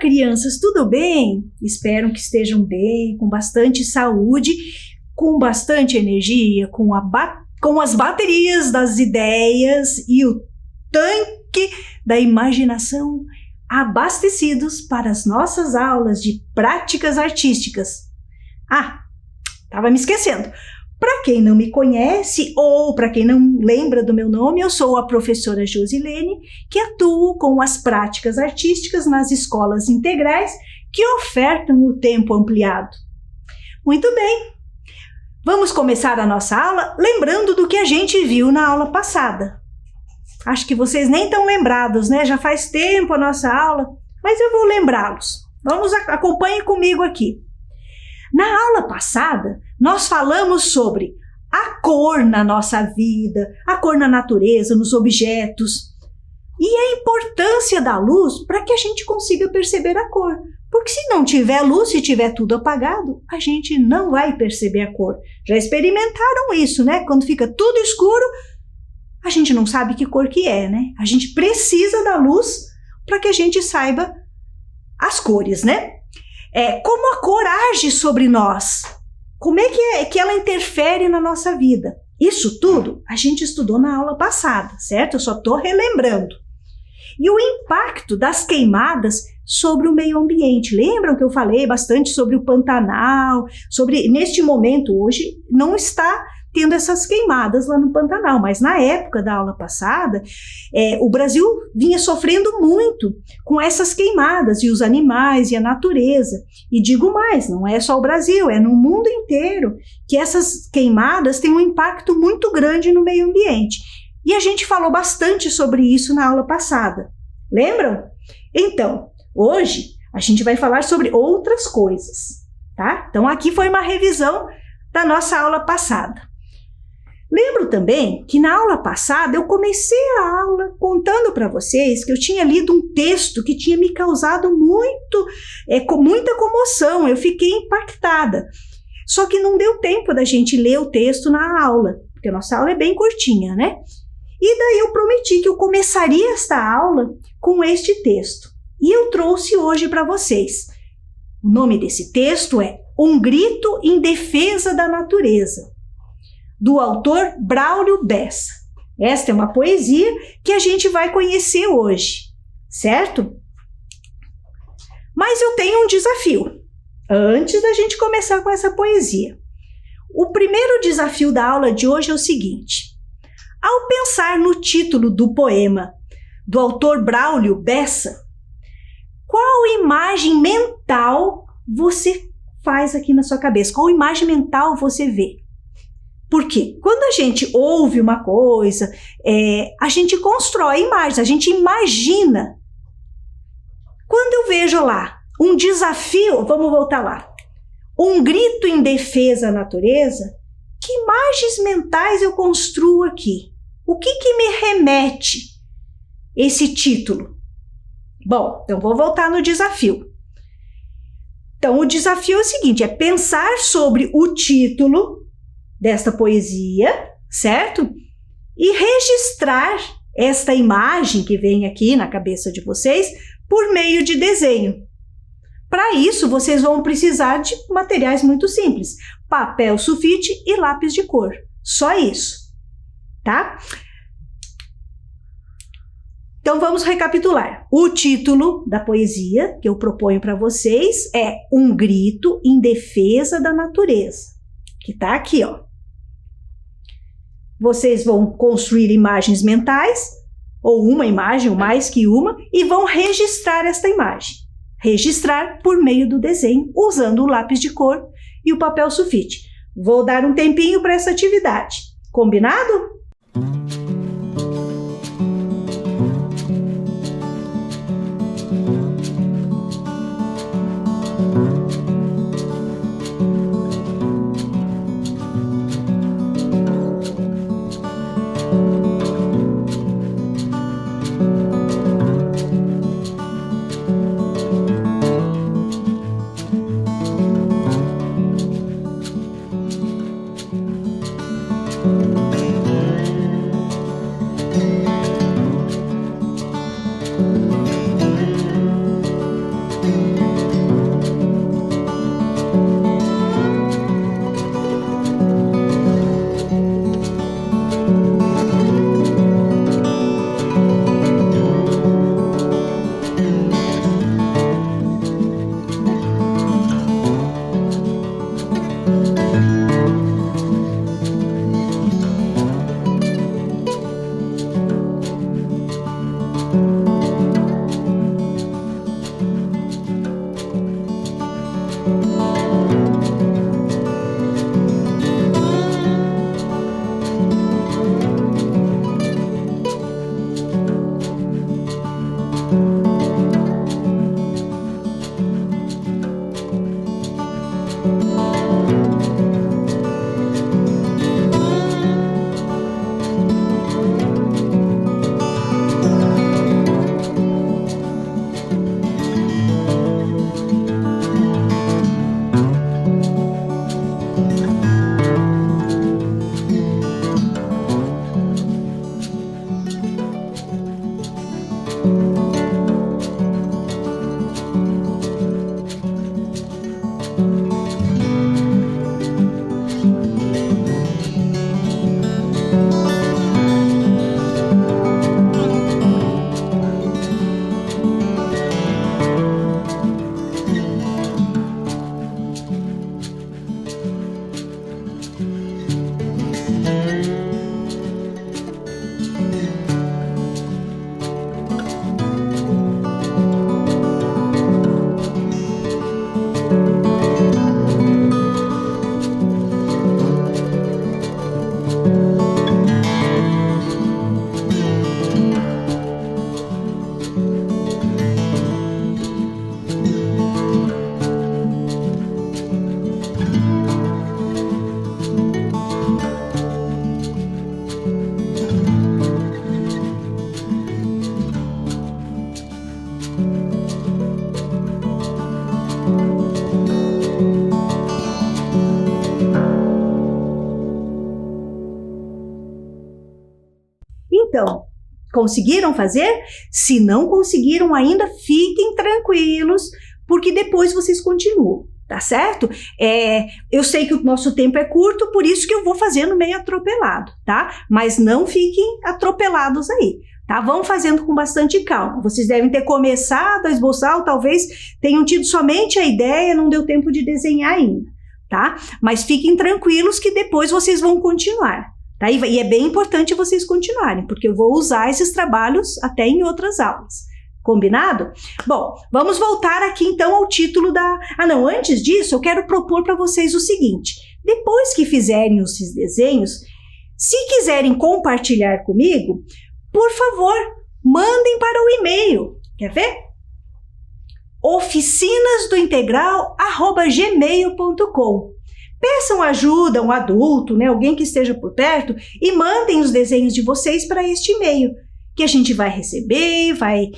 crianças, tudo bem? Espero que estejam bem, com bastante saúde, com bastante energia, com as baterias das ideias e o tanque da imaginação abastecidos para as nossas aulas de práticas artísticas. Estava me esquecendo. Para quem não me conhece ou para quem não lembra do meu nome, eu sou a professora Josilene, que atuo com as práticas artísticas nas escolas integrais que ofertam o tempo ampliado. Muito bem, vamos começar a nossa aula lembrando do que a gente viu na aula passada. Acho que vocês nem estão lembrados, né? Já faz tempo a nossa aula, mas eu vou lembrá-los. Acompanhem comigo aqui. Na aula passada, nós falamos sobre a cor na nossa vida, a cor na natureza, nos objetos e a importância da luz para que a gente consiga perceber a cor. Porque se não tiver luz, se tiver tudo apagado, a gente não vai perceber a cor. Já experimentaram isso, né? Quando fica tudo escuro, a gente não sabe que cor que é, né? A gente precisa da luz para que a gente saiba as cores, né? Como a cor age sobre nós, como é que ela interfere na nossa vida. Isso tudo a gente estudou na aula passada, certo? Eu só estou relembrando. E o impacto das queimadas sobre o meio ambiente. Lembram que eu falei bastante sobre o Pantanal, neste momento hoje não está tendo essas queimadas lá no Pantanal, mas na época da aula passada, o Brasil vinha sofrendo muito com essas queimadas, e os animais e a natureza. E digo mais, não é só o Brasil, é no mundo inteiro que essas queimadas têm um impacto muito grande no meio ambiente. E a gente falou bastante sobre isso na aula passada. Lembram? Então, hoje a gente vai falar sobre outras coisas, tá? Então aqui foi uma revisão da nossa aula passada. Lembro também que na aula passada eu comecei a aula contando para vocês que eu tinha lido um texto que tinha me causado muita comoção, eu fiquei impactada. Só que não deu tempo da gente ler o texto na aula, porque a nossa aula é bem curtinha, né? E daí eu prometi que eu começaria esta aula com este texto. E eu trouxe hoje para vocês. O nome desse texto é Um Grito em Defesa da Natureza, do autor Braulio Bessa. Esta é uma poesia que a gente vai conhecer hoje, certo? Mas eu tenho um desafio, antes da gente começar com essa poesia. O primeiro desafio da aula de hoje é o seguinte: ao pensar no título do poema do autor Braulio Bessa, qual imagem mental você faz aqui na sua cabeça? Qual imagem mental você vê? Porque quando a gente ouve uma coisa, a gente constrói imagens, a gente imagina. Quando eu vejo lá um desafio, vamos voltar lá, um grito em defesa da natureza, que imagens mentais eu construo aqui? O que me remete esse título? Bom, então vou voltar no desafio. Então o desafio é o seguinte, é pensar sobre o título desta poesia, certo? E registrar esta imagem que vem aqui na cabeça de vocês por meio de desenho. Para isso, vocês vão precisar de materiais muito simples: papel sulfite e lápis de cor. Só isso, tá? Então vamos recapitular. O título da poesia que eu proponho para vocês é Um Grito em Defesa da Natureza, que está aqui, ó. Vocês vão construir imagens mentais, ou uma imagem, ou mais que uma, e vão registrar esta imagem. Registrar por meio do desenho, usando o lápis de cor e o papel sulfite. Vou dar um tempinho para essa atividade. Combinado? Conseguiram fazer? Se não conseguiram ainda, fiquem tranquilos, porque depois vocês continuam, tá certo? Eu sei que o nosso tempo é curto, por isso que eu vou fazendo meio atropelado, tá? Mas não fiquem atropelados aí, tá? Vão fazendo com bastante calma. Vocês devem ter começado a esboçar, ou talvez tenham tido somente a ideia, não deu tempo de desenhar ainda, tá? Mas fiquem tranquilos que depois vocês vão continuar. Tá? E é bem importante vocês continuarem, porque eu vou usar esses trabalhos até em outras aulas. Combinado? Bom, vamos voltar aqui então ao título da... não, antes disso eu quero propor para vocês o seguinte. Depois que fizerem esses desenhos, se quiserem compartilhar comigo, por favor, mandem para o e-mail. Quer ver? oficinasdointegral@gmail.com. Peçam ajuda, um adulto, né, alguém que esteja por perto, e mandem os desenhos de vocês para este e-mail, que a gente vai receber, vai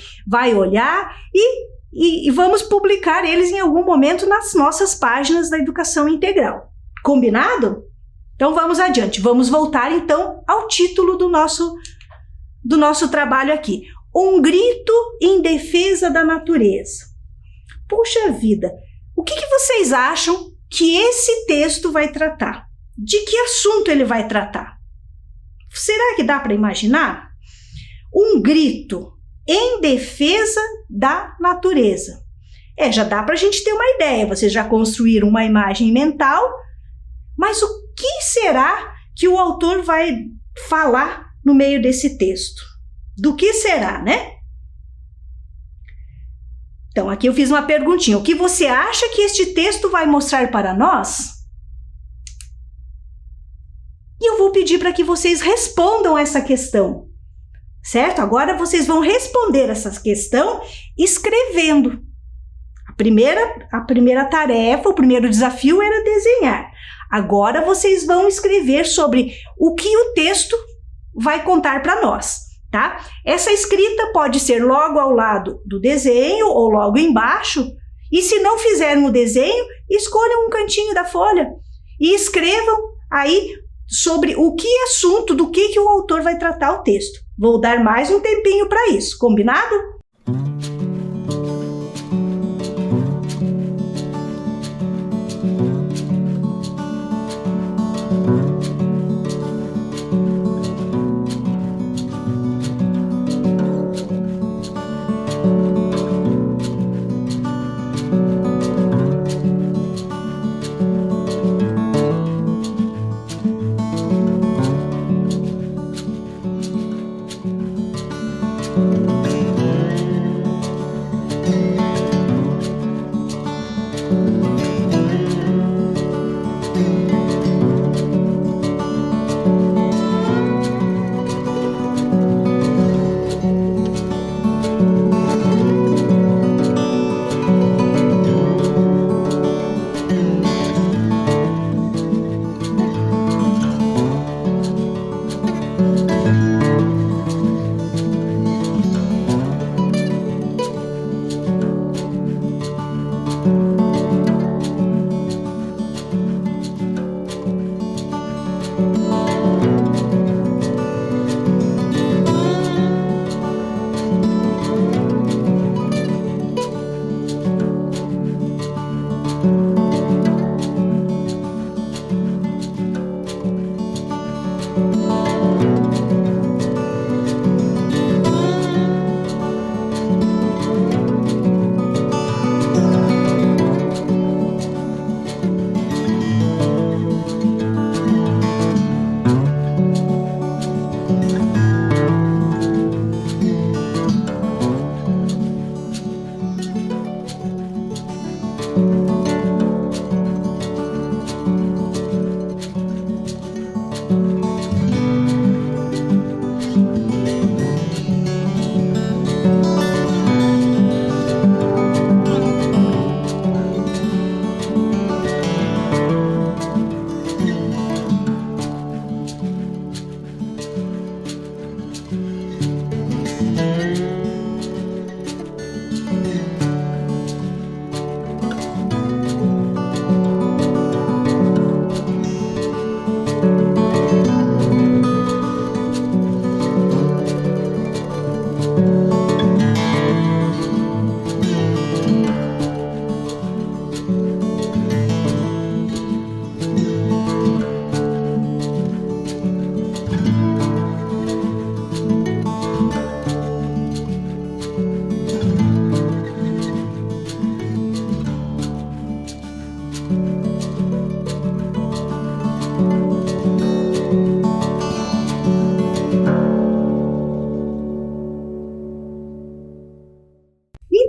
olhar e vamos publicar eles em algum momento nas nossas páginas da Educação Integral. Combinado? Então vamos adiante, vamos voltar então ao título do nosso trabalho aqui. Um grito em defesa da natureza. Puxa vida, o que vocês acham que esse texto vai tratar? De que assunto ele vai tratar? Será que dá para imaginar? Um grito em defesa da natureza. Já dá para a gente ter uma ideia, vocês já construíram uma imagem mental, mas o que será que o autor vai falar no meio desse texto? Do que será, né? Então, aqui eu fiz uma perguntinha. O que você acha que este texto vai mostrar para nós? E eu vou pedir para que vocês respondam essa questão, certo? Agora vocês vão responder essa questão escrevendo. A primeira tarefa, o primeiro desafio era desenhar. Agora vocês vão escrever sobre o que o texto vai contar para nós. Tá? Essa escrita pode ser logo ao lado do desenho ou logo embaixo, e se não fizerem o desenho, escolham um cantinho da folha e escrevam aí sobre o que assunto, do que o autor vai tratar o texto. Vou dar mais um tempinho para isso, combinado?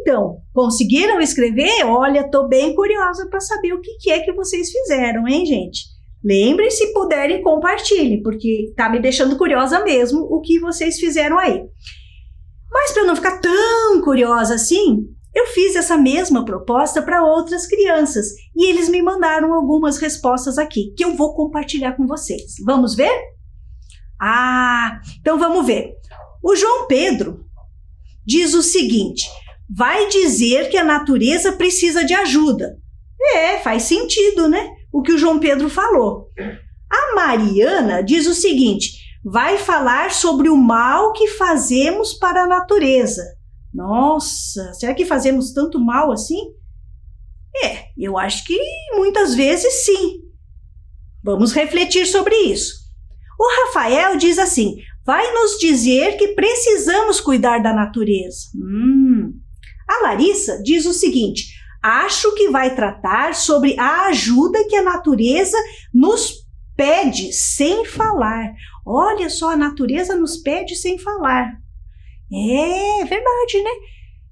então? Conseguiram escrever? Olha, estou bem curiosa para saber o que é que vocês fizeram, hein, gente? Lembrem, se puderem, compartilhem, porque está me deixando curiosa mesmo o que vocês fizeram aí. Mas para não ficar tão curiosa assim, eu fiz essa mesma proposta para outras crianças e eles me mandaram algumas respostas aqui, que eu vou compartilhar com vocês. Vamos ver? Então vamos ver. O João Pedro diz o seguinte: vai dizer que a natureza precisa de ajuda. Faz sentido, né? O que o João Pedro falou. A Mariana diz o seguinte: vai falar sobre o mal que fazemos para a natureza. Nossa, será que fazemos tanto mal assim? Eu acho que muitas vezes sim. Vamos refletir sobre isso. O Rafael diz assim: vai nos dizer que precisamos cuidar da natureza. A Larissa diz o seguinte: acho que vai tratar sobre a ajuda que a natureza nos pede sem falar. Olha só, a natureza nos pede sem falar. É verdade, né?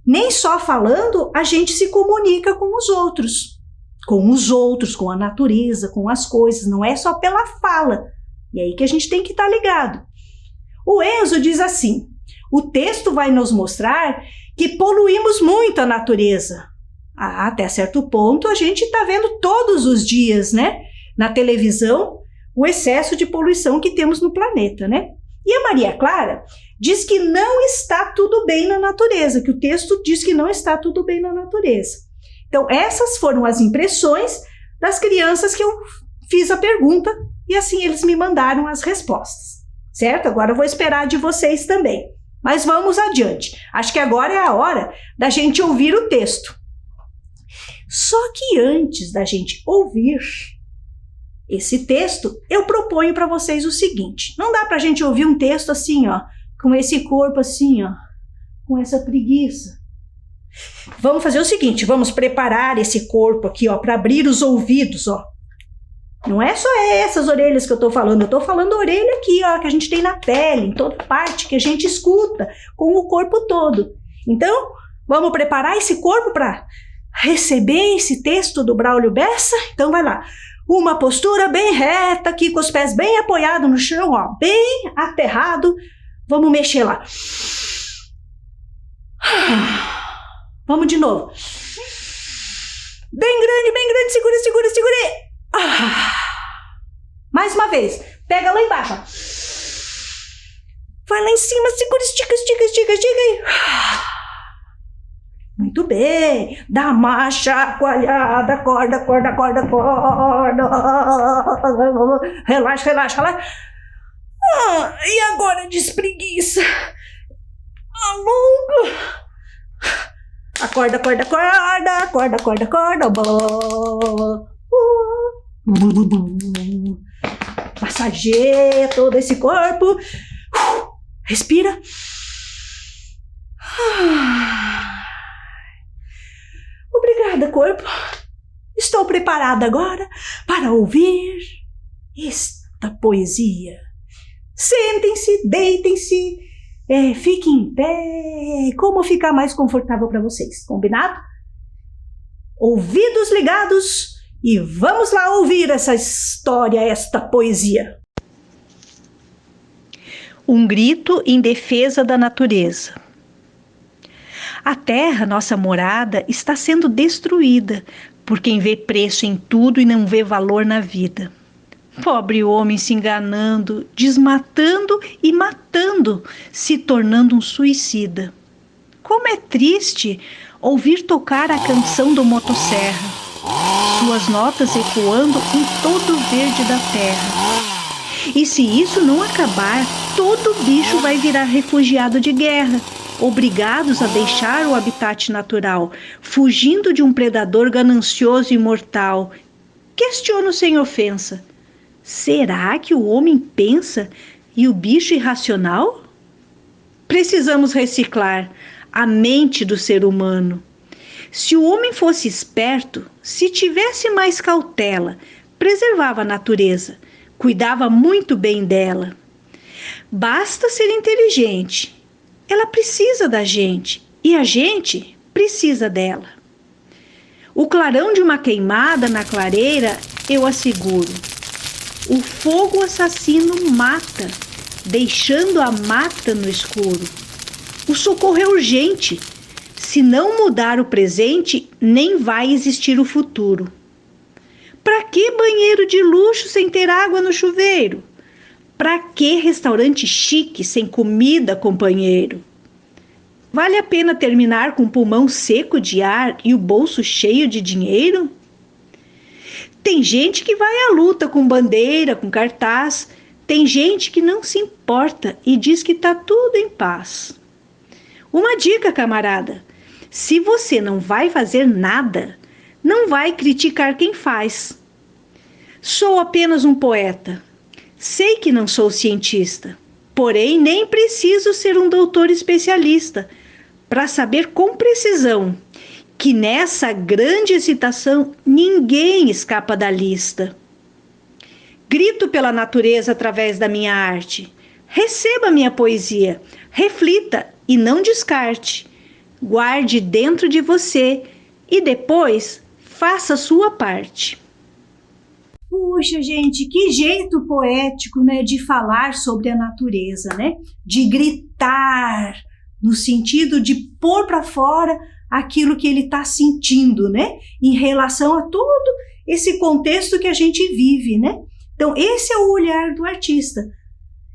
Nem só falando a gente se comunica com os outros, com a natureza, com as coisas. Não é só pela fala. E aí que a gente tem que estar ligado. O Enzo diz assim: o texto vai nos mostrar que poluímos muito a natureza. Até certo ponto a gente está vendo todos os dias, né? Na televisão, o excesso de poluição que temos no planeta, né? E a Maria Clara diz que não está tudo bem na natureza, que o texto diz que não está tudo bem na natureza. Então, essas foram as impressões das crianças que eu fiz a pergunta e assim eles me mandaram as respostas, certo? Agora eu vou esperar de vocês também. Mas vamos adiante. Acho que agora é a hora da gente ouvir o texto. Só que antes da gente ouvir esse texto, eu proponho para vocês o seguinte: não dá para a gente ouvir um texto assim, ó, com esse corpo assim, ó, com essa preguiça. Vamos fazer o seguinte: vamos preparar esse corpo aqui, ó, para abrir os ouvidos, ó. Não é só essas orelhas que eu tô falando, eu tô falando a orelha aqui, ó, que a gente tem na pele, em toda parte que a gente escuta, com o corpo todo. Então, vamos preparar esse corpo para receber esse texto do Braulio Bessa? Então vai lá. Uma postura bem reta aqui, com os pés bem apoiados no chão, ó, bem aterrado. Vamos mexer lá. Vamos de novo. Bem grande, segura, segura, segura. Mais uma vez. Pega lá embaixo, ó. Vai lá em cima, segura, estica, estica, estica, estica aí. Muito bem. Dá uma chacoalhada, acorda, acorda, acorda, acorda. Relaxa, relaxa, relaxa. E agora despreguiça. Alonga. Acorda, acorda, acorda, acorda, acorda, acorda. Massageia todo esse corpo. Respira. Obrigada, corpo. Estou preparada agora para ouvir esta poesia. Sentem-se, deitem-se, fiquem em pé, como ficar mais confortável para vocês, combinado? Ouvidos ligados e vamos lá ouvir essa história, esta poesia. Um grito em defesa da natureza. A terra, nossa morada, está sendo destruída por quem vê preço em tudo e não vê valor na vida. Pobre homem se enganando, desmatando e matando, se tornando um suicida. Como é triste ouvir tocar a canção do motosserra, suas notas ecoando em todo o verde da terra. E se isso não acabar, todo bicho vai virar refugiado de guerra, obrigados a deixar o habitat natural, fugindo de um predador ganancioso e mortal. Questiono sem ofensa: será que o homem pensa e o bicho irracional? Precisamos reciclar a mente do ser humano. Se o homem fosse esperto, se tivesse mais cautela, preservava a natureza, cuidava muito bem dela. Basta ser inteligente. Ela precisa da gente e a gente precisa dela. O clarão de uma queimada na clareira, eu asseguro. O fogo assassino mata, deixando a mata no escuro. O socorro é urgente. Se não mudar o presente, nem vai existir o futuro. Pra que banheiro de luxo sem ter água no chuveiro? Pra que restaurante chique sem comida, companheiro? Vale a pena terminar com o pulmão seco de ar e o bolso cheio de dinheiro? Tem gente que vai à luta com bandeira, com cartaz. Tem gente que não se importa e diz que tá tudo em paz. Uma dica, camarada. Se você não vai fazer nada, não vai criticar quem faz. Sou apenas um poeta. Sei que não sou cientista, porém nem preciso ser um doutor especialista para saber com precisão que nessa grande excitação ninguém escapa da lista. Grito pela natureza através da minha arte. Receba minha poesia, reflita e não descarte. Guarde dentro de você e depois faça a sua parte. Puxa, gente, que jeito poético, né, de falar sobre a natureza, né? De gritar, no sentido de pôr para fora aquilo que ele está sentindo, né? Em relação a todo esse contexto que a gente vive, né? Então, esse é o olhar do artista.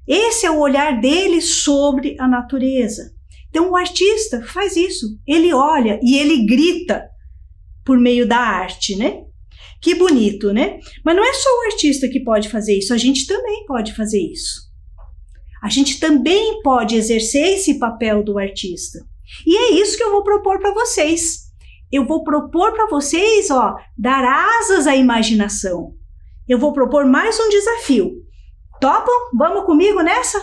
Esse é o olhar dele sobre a natureza. Então, o artista faz isso. Ele olha e ele grita por meio da arte, né? Que bonito, né? Mas não é só o artista que pode fazer isso, a gente também pode fazer isso. A gente também pode exercer esse papel do artista. E é isso que eu vou propor para vocês. Eu vou propor para vocês, dar asas à imaginação. Eu vou propor mais um desafio. Topam? Vamos comigo nessa?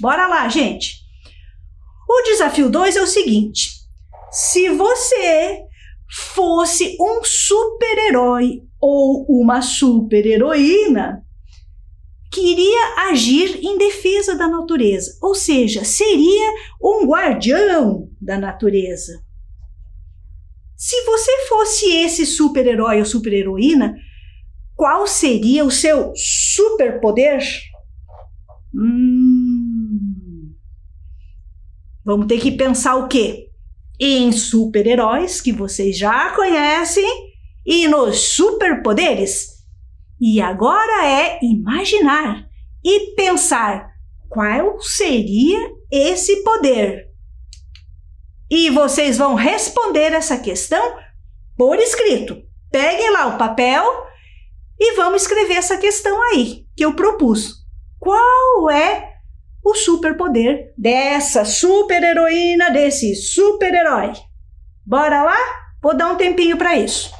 Bora lá, gente! O desafio 2 é o seguinte: se você fosse um super-herói ou uma super-heroína que iria agir em defesa da natureza, ou seja, seria um guardião da natureza. Se você fosse esse super-herói ou super-heroína, qual seria o seu superpoder? Vamos ter que pensar o quê? Em super-heróis que vocês já conhecem e nos superpoderes. E agora é imaginar e pensar qual seria esse poder. E vocês vão responder essa questão por escrito. Peguem lá o papel e vamos escrever essa questão aí que eu propus. Qual é o superpoder dessa super-heroína, desse super-herói? Bora lá? Vou dar um tempinho para isso.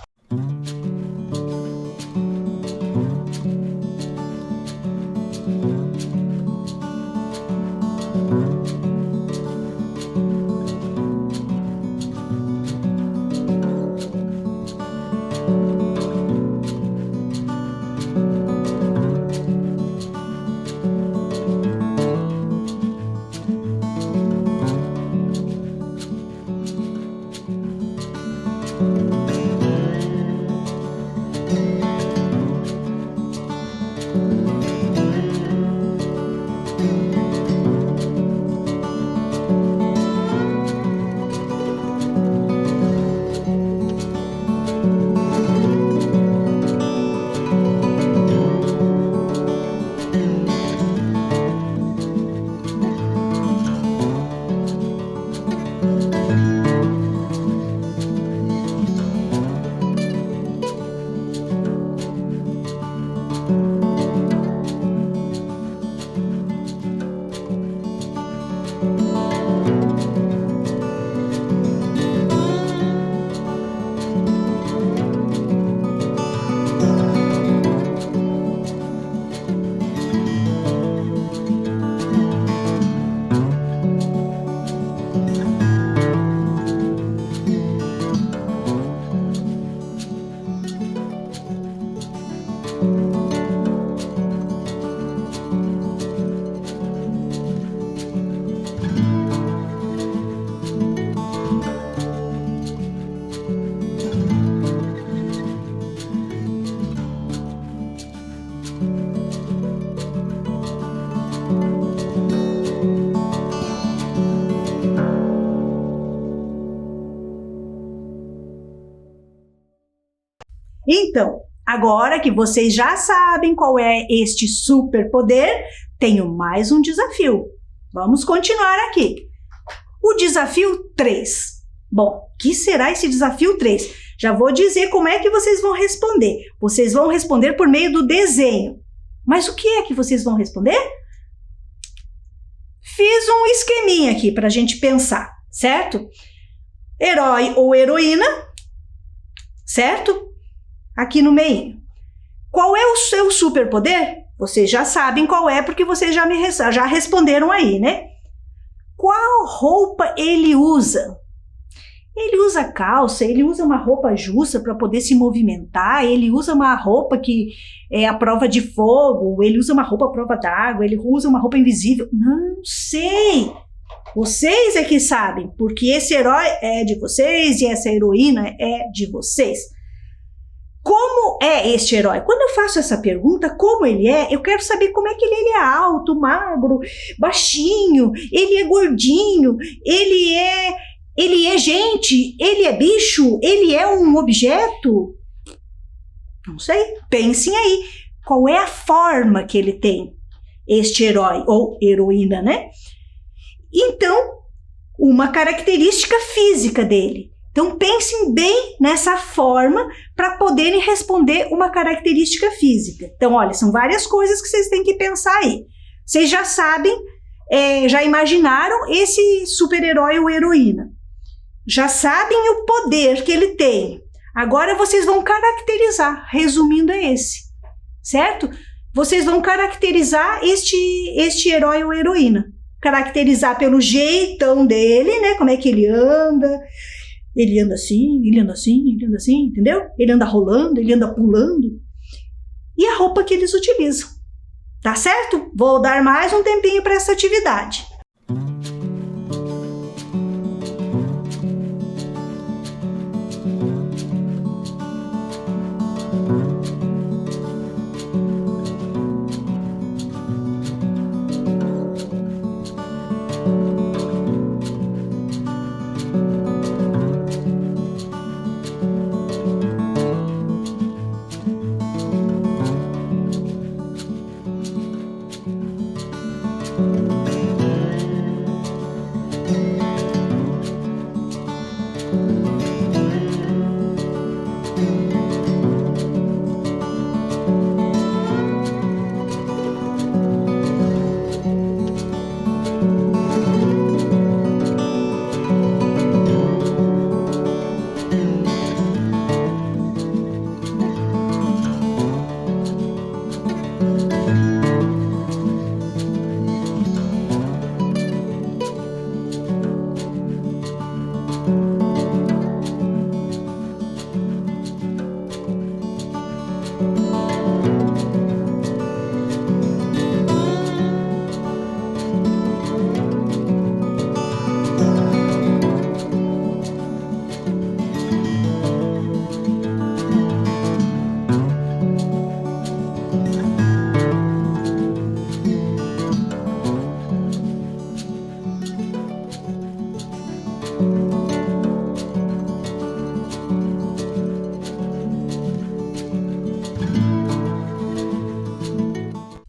Então, agora que vocês já sabem qual é este superpoder, tenho mais um desafio. Vamos continuar aqui. O desafio 3. Bom, o que será esse desafio 3? Já vou dizer como é que vocês vão responder. Vocês vão responder por meio do desenho. Mas o que é que vocês vão responder? Fiz um esqueminha aqui para a gente pensar, certo? Herói ou heroína, certo? Aqui no meio. Qual é o seu superpoder? Vocês já sabem qual é, porque vocês já responderam aí, né? Qual roupa ele usa? Ele usa calça, ele usa uma roupa justa para poder se movimentar, ele usa uma roupa que é a prova de fogo, ele usa uma roupa à prova d'água, ele usa uma roupa invisível. Não sei! Vocês é que sabem, porque esse herói é de vocês e essa heroína é de vocês. Como é este herói? Quando eu faço essa pergunta, como ele é, eu quero saber como é que ele é alto, magro, baixinho, ele é gordinho, ele é gente, ele é bicho, ele é um objeto? Não sei, pensem aí. Qual é a forma que ele tem, este herói ou heroína, né? Então, uma característica física dele. Então, pensem bem nessa forma para poderem responder uma característica física. Então, olha, são várias coisas que vocês têm que pensar aí. Vocês já sabem, já imaginaram esse super-herói ou heroína. Já sabem o poder que ele tem. Agora vocês vão caracterizar, resumindo é esse, certo? Vocês vão caracterizar este herói ou heroína. Caracterizar pelo jeitão dele, né? Como é que ele anda. Ele anda assim, ele anda assim, ele anda assim, entendeu? Ele anda rolando, ele anda pulando. E a roupa que eles utilizam. Tá certo? Vou dar mais um tempinho para essa atividade.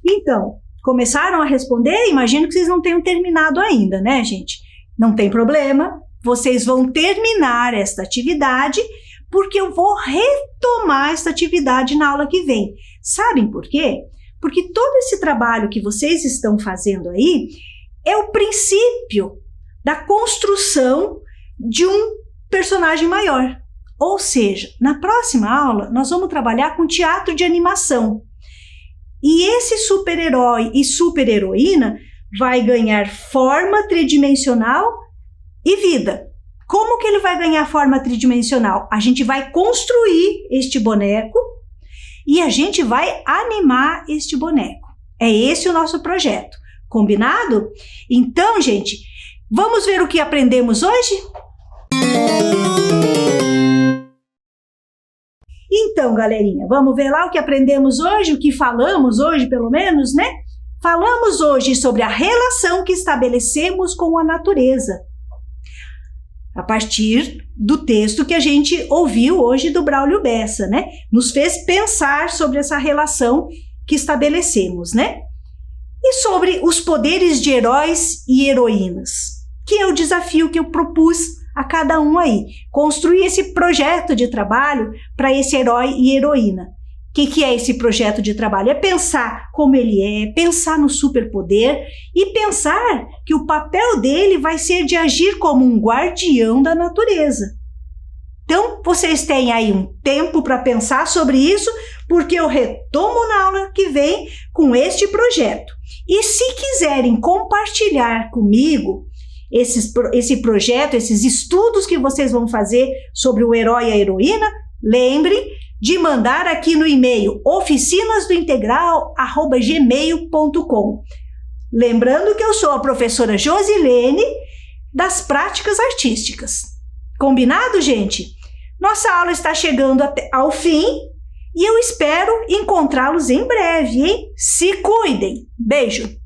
Então, começaram a responder? Imagino que vocês não tenham terminado ainda, né, gente? Não tem problema, vocês vão terminar esta atividade, porque eu vou retomar esta atividade na aula que vem. Sabem por quê? Porque todo esse trabalho que vocês estão fazendo aí é o princípio da construção de um personagem maior. Ou seja, na próxima aula, nós vamos trabalhar com teatro de animação. E esse super-herói e super-heroína vai ganhar forma tridimensional e vida. Como que ele vai ganhar forma tridimensional? A gente vai construir este boneco e a gente vai animar este boneco. É esse o nosso projeto. Combinado? Então, gente, vamos ver o que aprendemos hoje? Então, galerinha, vamos ver lá o que aprendemos hoje, o que falamos hoje, pelo menos, né? Falamos hoje sobre a relação que estabelecemos com a natureza. a partir do texto que a gente ouviu hoje do Braulio Bessa, né? Nos fez pensar sobre essa relação que estabelecemos, né? E sobre os poderes de heróis e heroínas, que é o desafio que eu propus a cada um aí. Construir esse projeto de trabalho para esse herói e heroína. O que é esse projeto de trabalho? É pensar como ele é, pensar no superpoder e pensar que o papel dele vai ser de agir como um guardião da natureza. Então, vocês têm aí um tempo para pensar sobre isso, porque eu retomo na aula que vem com este projeto. E se quiserem compartilhar comigo esse projeto, esses estudos que vocês vão fazer sobre o herói e a heroína, lembrem de mandar aqui no e-mail oficinasdointegral@gmail.com. Lembrando que eu sou a professora Josilene das práticas artísticas. Combinado, gente? Nossa aula está chegando ao fim e eu espero encontrá-los em breve, hein? Se cuidem! Beijo!